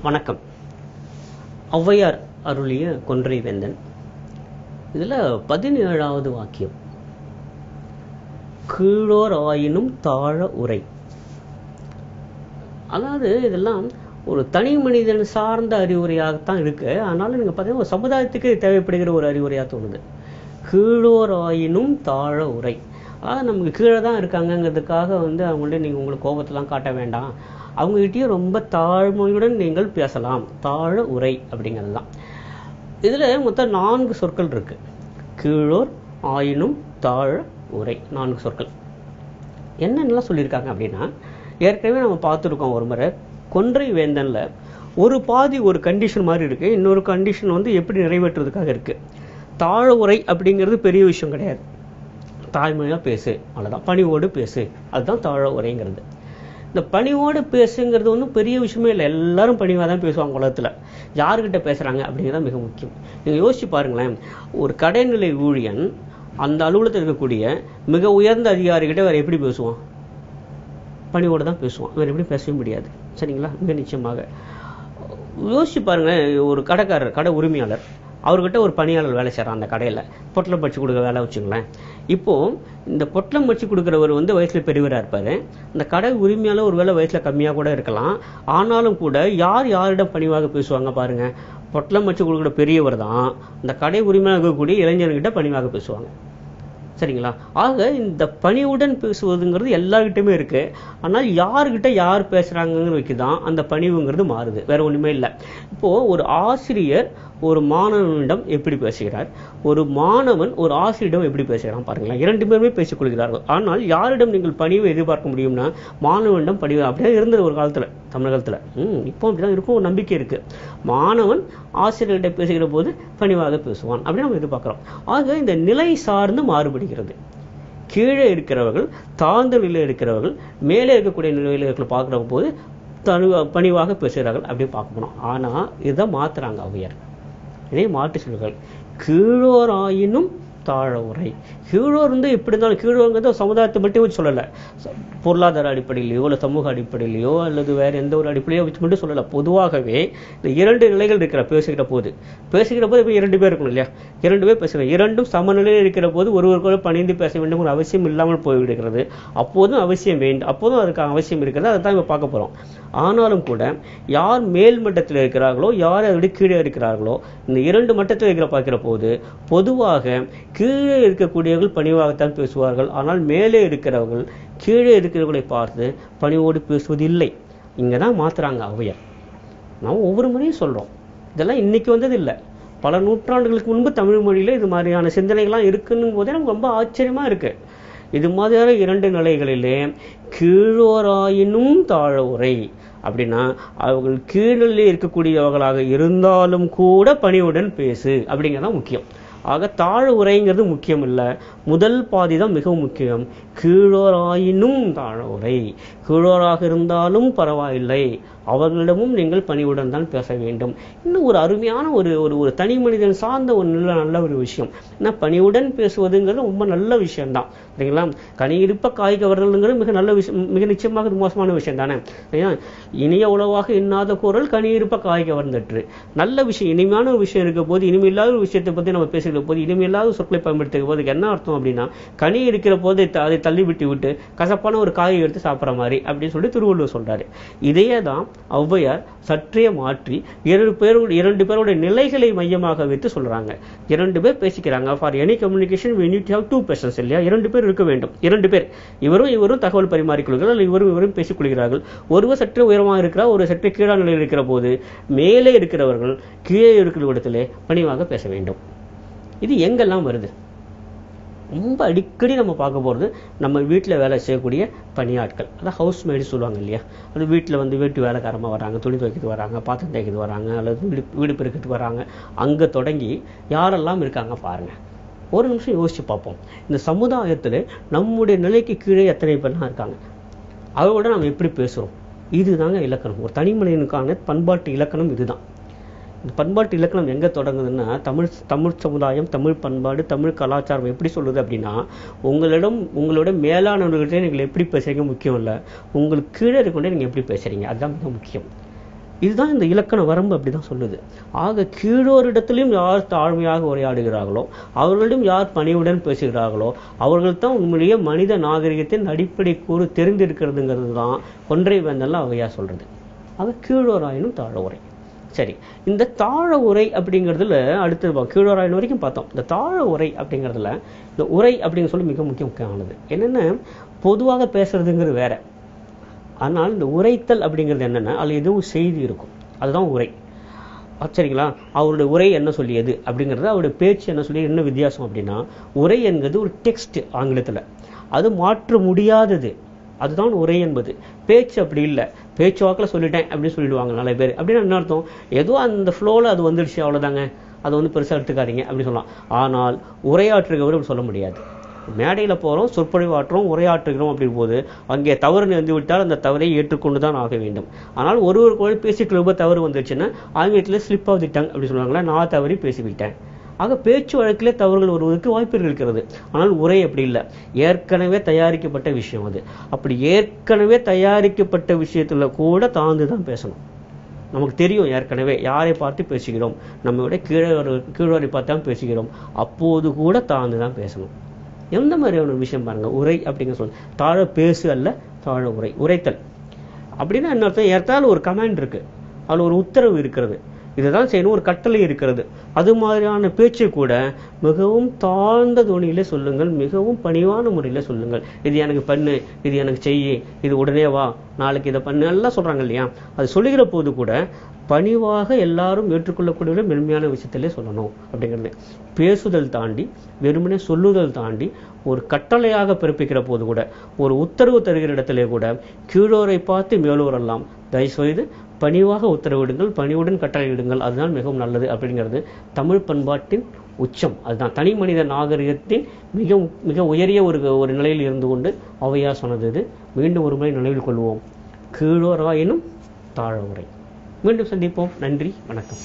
வணக்கம். ஔவையார் அருளிய கொன்றை வேந்தன். இதுல 17வது வாக்கியம், கீழோர் ஆயினும் தாழ உரை. அதாவது இதெல்லாம் ஒரு தனி மனிதன் சார்ந்த அறிவுரையாகத்தான் இருக்கு. அதனால நீங்க பார்த்தீங்கன்னா ஒரு சமுதாயத்துக்கு தேவைப்படுகிற ஒரு அறிவுரையா தோணுது. கீழோர் ஆயினும் தாழ உரை. அதாவது நமக்கு கீழே தான் இருக்காங்கிறதுக்காக அவங்கள்ட்ட நீங்க உங்களுக்கு கோபத்தெல்லாம் காட்ட வேண்டாம், அவங்ககிட்டயும் ரொம்ப தாழ்மையுடன் நீங்கள் பேசலாம். தாழ உரை அப்படிங்கிறது தான். இதுல மொத்தம் 4 சொற்கள் இருக்கு. கீழோர் ஆயினும் தாழ உரை, 4 சொற்கள். என்னென்னலாம் சொல்லியிருக்காங்க அப்படின்னா, ஏற்கனவே நம்ம பார்த்துருக்கோம் ஒரு முறை கொன்றை வேந்தன்ல ஒரு பாதி ஒரு கண்டிஷன் மாதிரி இருக்கு, இன்னொரு கண்டிஷன் எப்படி நிறைவேற்றுறதுக்காக இருக்கு. தாழ உரை அப்படிங்கிறது பெரிய விஷயம் கிடையாது, தாய்மையா பேசு, அவ்வளவுதான், பணிவோடு பேசு, அதுதான் தாழ உரைங்கிறது. இந்த பணிவோடு பேசுங்கிறது ஒன்றும் பெரிய விஷயமே இல்லை. எல்லாரும் பணிவாக தான் பேசுவாங்க உலகத்தில். யாருக்கிட்ட பேசுகிறாங்க அப்படிங்கிறத மிக முக்கியம். நீங்கள் யோசிச்சு பாருங்களேன், ஒரு கடைநிலை ஊழியன் அந்த அலுவலகத்தில் இருக்கக்கூடிய மிக உயர்ந்த அதிகாரிகிட்ட வேறு எப்படி பேசுவான்? பணிவோடு தான் பேசுவான், வேறு எப்படி பேசவே முடியாது. சரிங்களா? மிக நிச்சயமாக யோசிச்சு பாருங்களேன். ஒரு கடைக்காரர், கடை உரிமையாளர், அவர்கிட்ட ஒரு பணியாளர் வேலை செய்கிறான் அந்த கடையில், பொட்டலம் பறிச்சு கொடுக்க வேலை வச்சுங்களேன். இப்போது இந்த பொட்டலம் பறிச்சு கொடுக்குறவர் வயசில் பெரியவராக இருப்பார். இந்த கடை உரிமையாளர் ஒரு வேலை வயசில் கம்மியாக கூட இருக்கலாம். ஆனாலும் கூட யாரிடம் பணிவாக பேசுவாங்க பாருங்க? பொட்டலம் பறிச்சு கொடுக்குற பெரியவர் தான் இந்த கடை உரிமையாக இருக்கக்கூடிய இளைஞர்கிட்ட பணிவாக பேசுவாங்க. சரிங்களா? ஆக இந்த பணிவுடன் பேசுவதுங்கிறது எல்லார்கிட்டயுமே இருக்கு. ஆனால் யாருக்கிட்ட யார் பேசுறாங்கன்னு வைக்குதான் அந்த பணிவுங்கிறது மாறுது, வேற ஒண்ணுமே இல்லை. இப்போ ஒரு ஆசிரியர் ஒரு மாணவனிடம் எப்படி பேசுகிறார், ஒரு மாணவன் ஒரு ஆசிரியரிடம் எப்படி பேசுகிறான் பாருங்களேன். 2 பேருமே பேசிக் கொள்கிறார்கள். ஆனால் யாரிடம் நீங்கள் பணிவை எதிர்பார்க்க முடியும்னா மாணவனிடம் பணிவு. அப்படியே இருந்தது ஒரு காலத்துல, தமிழகத்துல. இப்போ அப்படிதான் இருக்கும், ஒரு நம்பிக்கை இருக்கு. மாணவன் ஆசிரியர்கிட்ட பேசுகிற போது பணிவாக பேசுவான் அப்படின்னு நம்ம எதிர்பார்க்கிறோம். ஆக இந்த நிலை சார்ந்து மாறுபடுகிறது. கீழே இருக்கிறவர்கள், தாழ்ந்த நிலையில் இருக்கிறவர்கள், மேலே இருக்கக்கூடிய நிலையில் இருக்கிற பார்க்கிற போது பணிவாக பேசுகிறார்கள் அப்படி பார்க்க போனோம். ஆனா இதை மாத்துறாங்க ஔவையார். இதை மாற்றி சொல்லுங்கள், கீழோர் ஆயினும் தாழ உரை. கீழோர் எப்படி இருந்தாலும், கீழோருங்கிறது சமுதாயத்தை மட்டும் வச்சு சொல்லலை, பொருளாதார அடிப்படையிலையோ இல்லை சமூக அடிப்படையிலையோ அல்லது வேற எந்த ஒரு அடிப்படையோ வச்சு மட்டும் சொல்லலை. பொதுவாகவே இந்த 2 நிலைகள் இருக்கிற பேசுகிற போது இப்போ 2 பேர் இருக்கணும் இல்லையா? 2 பேர் பேசுகிறோம், 2ம் சமநிலையில் இருக்கிற போது ஒருவருக்குள்ள பணிந்து பேச வேண்டும் ஒரு அவசியம் இல்லாமல் போய்விடுகிறது. அப்போதும் அவசியம் வேண்டும், அப்போதும் அதுக்கான அவசியம் இருக்கிறது. அதை தான் இப்போ பார்க்க போகிறோம். ஆனாலும் கூட யார் மேல் மட்டத்தில் இருக்கிறார்களோ, யார் அதை விட கீழே இருக்கிறார்களோ, இந்த 2 மட்டத்தில் இருக்கிற பார்க்கிற போது பொதுவாக கீழே இருக்கக்கூடியவர்கள் பணிவாகத்தான் பேசுவார்கள். ஆனால் மேலே இருக்கிறவர்கள் கீழே இருக்கிறவர்களை பார்த்து பணிவோடு பேசுவதில்லை. இங்கதான் மாத்துறாங்க ஔவையார். நாம் ஒவ்வொரு முறையும் சொல்றோம், இதெல்லாம் இன்னைக்கு வந்தது இல்லை. பல நூற்றாண்டுகளுக்கு முன்பு தமிழ் மொழியில இது மாதிரியான சிந்தனைகள்லாம் இருக்குன்னு போதே நமக்கு ரொம்ப ஆச்சரியமா இருக்கு. இது மாதிரியான 2 நிலைகளிலே கீழோராயினும் தாழ உரை அப்படின்னா, அவர்கள் கீழே இருக்கக்கூடியவர்களாக இருந்தாலும் கூட பணிவுடன் பேசு அப்படிங்கிறதான் முக்கியம். ஆக தாழ உரைங்கிறது முக்கியம் இல்லை, முதல் பாதி தான் மிகவும் முக்கியம். கீழோராயினும் தாழ உரை. கீழோராக இருந்தாலும் பரவாயில்லை, அவர்களிடமும் நீங்கள் பணிவுடன் தான் பேச வேண்டும். இன்னும் ஒரு அருமையான ஒரு தனி மனிதன் சார்ந்த ஒரு நல்ல ஒரு விஷயம். ஏன்னா பணிவுடன் பேசுவதுங்கிறது ரொம்ப நல்ல விஷயம்தான், சரிங்களா? கனி இருப்ப காய் கவர்தல்ங்கிறது மிக நல்ல விஷயம், மிக நிச்சயமாக மோசமான விஷயம் தானே. இனிய உணவாக இன்னாத குரல் கனி இருப்ப காய் கவர்ந்தற்று. நல்ல விஷயம், இனிமையான ஒரு விஷயம் இருக்க போது, இனிமையில்லாத ஒரு விஷயத்தை பற்றி நம்ம பேசுகிற போது, இனிமையில்லாத சொற்களை பயன்படுத்துகிற போது என்ன அர்த்தம் அப்படின்னா, கனி இருக்கிற போது அதை தள்ளி விட்டு கசப்பான ஒரு காயை எடுத்து சாப்பிட்ற மாதிரி அப்படின்னு சொல்லி திருவள்ளுவர் சொல்றாரு. இதையே தான் ஔவையார் சற்றே மாற்றி 2 பேருடைய நிலைகளை மையமாக வைத்து சொல்றாங்க. 2 பேர் பேசிக்கிறாங்க. For any communication we need to have 2 persons இல்லையா? 2 பேர் இருக்க வேண்டும். 2 பேர், இவரும் தகவல் பரிமாறிக்கொள்கிறார்கள், இவரும் பேசிக் கொள்கிறார்கள். ஒருவர் சற்று உயரமாக இருக்கிறார், ஒரு சற்று கீழான நிலையில் இருக்கிற போது மேலே இருக்கிறவர்கள் கீழே இருக்கிற இடத்திலே பணிவாக பேச வேண்டும். இது எங்கெல்லாம் வருது? ரொம்ப அடிக்கடி நம்ம பார்க்க போகிறது நம்ம வீட்டில் வேலை செய்யக்கூடிய பணியாட்கள், அதாவது ஹவுஸ் மேடு சொல்லுவாங்க இல்லையா? அது வீட்டில் வீட்டு வேலைக்காரமாக வராங்க, துணி துவைக்கிறது வராங்க, பாத்திரம் தேய்க்கிறது வராங்க, அல்லது வீடு பெருக்கிறதுக்கு வராங்க. அங்கே தொடங்கி யாரெல்லாம் இருக்காங்க பாருங்கள். ஒரு நிமிஷம் யோசிச்சு பார்ப்போம். இந்த சமுதாயத்தில் நம்முடைய நிலைக்கு கீழே எத்தனை பேர்லாம் இருக்காங்க, அவரோட நம்ம எப்படி பேசுகிறோம்? இதுதாங்க இலக்கணம். ஒரு தனி மனிதனுக்கான பண்பாட்டு இலக்கணம் இதுதான். இந்த பண்பாட்டு இலக்கணம் எங்கே தொடங்குதுன்னா, தமிழ் சமுதாயம், தமிழ் பண்பாடு, தமிழ் கலாச்சாரம் எப்படி சொல்லுது அப்படின்னா, உங்களோட மேலானவர்கள்ட்ட நீங்கள் எப்படி பேசுறீங்க முக்கியம் இல்லை, உங்களுக்கு கீழே இருக்கொண்டே நீங்கள் எப்படி பேசுறீங்க அதுதான் மிக முக்கியம். இதுதான் இந்த இலக்கண வரம்பு அப்படிதான் சொல்லுது. ஆக கீழோரிடத்திலும் யார் தாழ்மையாக உரையாடுகிறார்களோ, அவர்களிடம் யார் பணிவுடன் பேசுகிறார்களோ, அவர்கள் தான் உண்மையிலேயே மனித நாகரிகத்தின் அடிப்படை கூறு தெரிந்திருக்கிறதுங்கிறது தான் கொன்றை வேந்தெல்லாம் அவையா சொல்றது. ஆக கீழோராயினும் தாழ உரை. சரி, இந்த தாழ உரை அப்படிங்கிறதுல அடுத்து கீழோராயின் வரைக்கும் பார்த்தோம். இந்த தாழ உரை அப்படிங்கிறதுல இந்த உரை அப்படிங்கிற சொல்லி மிக முக்கியமானது. என்னென்ன, பொதுவாக பேசுறதுங்கிறது வேற. ஆனால் இந்த உரைத்தல் அப்படிங்கிறது என்னென்னா, அதில் எதுவும் செய்தி இருக்கும், அதுதான் உரை. சரிங்களா? அவருடைய உரை என்ன சொல்லியது அப்படிங்கிறது, அவருடைய பேச்சு என்ன சொல்லி என்ன வித்தியாசம் அப்படின்னா, உரை என்பது ஒரு டெக்ஸ்ட் ஆங்கிலத்தில், அது மாற்ற முடியாதது, அதுதான் உரை என்பது. பேச்சு அப்படி இல்லை, பேச்சு வாக்கில் சொல்லிட்டேன் அப்படின்னு சொல்லிடுவாங்க நிறைய பேர். அப்படின்னு என்ன அர்த்தம், ஏதோ அந்த ஃப்ளோவில் அது வந்துடுச்சு அவ்வளோதாங்க, அதை வந்து பெருசாக எடுத்துக்காதீங்க அப்படின்னு சொல்லலாம். ஆனால் உரையாற்றுகிறவர் அப்படி சொல்ல முடியாது. மேடையில் போகிறோம், சொற்பொழிவாற்றுறோம், உரையாற்றுகிறோம் அப்படின் போது அங்கே தவறு வந்து விட்டால் அந்த தவறை ஏற்றுக்கொண்டு தான் ஆக வேண்டும். ஆனால் ஒருவருக்கு பேசிட்டு ரொம்ப தவறு வந்துடுச்சுன்னா ஆங்கிலத்தில் ஸ்லிப் ஆஃப் தி டங் அப்படி சொல்லுவாங்களா, நான் தவறி பேசிவிட்டேன். ஆக பேச்சு வழக்கிலே தவறுகள் வருவதற்கு வாய்ப்புகள் இருக்கிறது. ஆனால் உரை அப்படி இல்லை, ஏற்கனவே தயாரிக்கப்பட்ட விஷயம் அது. அப்படி ஏற்கனவே தயாரிக்கப்பட்ட விஷயத்துல கூட தாழ்ந்து தான் பேசணும். நமக்கு தெரியும் ஏற்கனவே யாரை பார்த்து பேசுகிறோம், நம்ம விட கீழோரை பார்த்து தான் பேசுகிறோம், அப்போது கூட தாழ்ந்து தான் பேசணும். எந்த மாதிரியான விஷயம் பாருங்க, உரை அப்படிங்கிற சொல். தாழ பேசு அல்ல, தாழ உரை. உரைத்தல் அப்படின்னா என்ன அர்த்தம், ஏற்றாலும் ஒரு கமாண்ட் இருக்கு, அதில் ஒரு உத்தரவு இருக்கிறது, இதுதான் செய்யணும், ஒரு கட்டளை இருக்கிறது. அது மாதிரியான பேச்சை கூட மிகவும் தாழ்ந்த துணியில சொல்லுங்கள், மிகவும் பணிவான முறையில் சொல்லுங்கள். இது எனக்கு பண்ணு, இது எனக்கு செய்ய, இது உடனே வா, நாளைக்கு இதை பண்ணு எல்லாம் சொல்றாங்க இல்லையா. அது சொல்லுகிற போது கூட பணிவாக எல்லாரும் ஏற்றுக்கொள்ளக்கூடிய மென்மையான விஷயத்திலே சொல்லணும் அப்படிங்கிறது. பேசுதல் தாண்டி, வெறுமனே சொல்லுதல் தாண்டி, ஒரு கட்டளையாக பிறப்பிக்கிற போது கூட, ஒரு உத்தரவு தருகிற இடத்திலே கூட கீழோரை பார்த்து மேலோரெல்லாம் தயவுசெய்து பணிவாக உத்தரவிடுங்கள், பணிவுடன் கட்டளையிடுங்கள், அதுதான் மிகவும் நல்லது அப்படிங்கிறது தமிழ் பண்பாட்டின் உச்சம். அதுதான் தனி மனித நாகரிகத்தின் மிக மிக உயரிய ஒரு நிலையில் இருந்து கொண்டு ஔவையார் சொன்னது இது. மீண்டும் ஒரு முறை நினைவில் கொள்வோம், கீழோராயினும் தாழ உரை. மீண்டும் சந்திப்போம். நன்றி, வணக்கம்.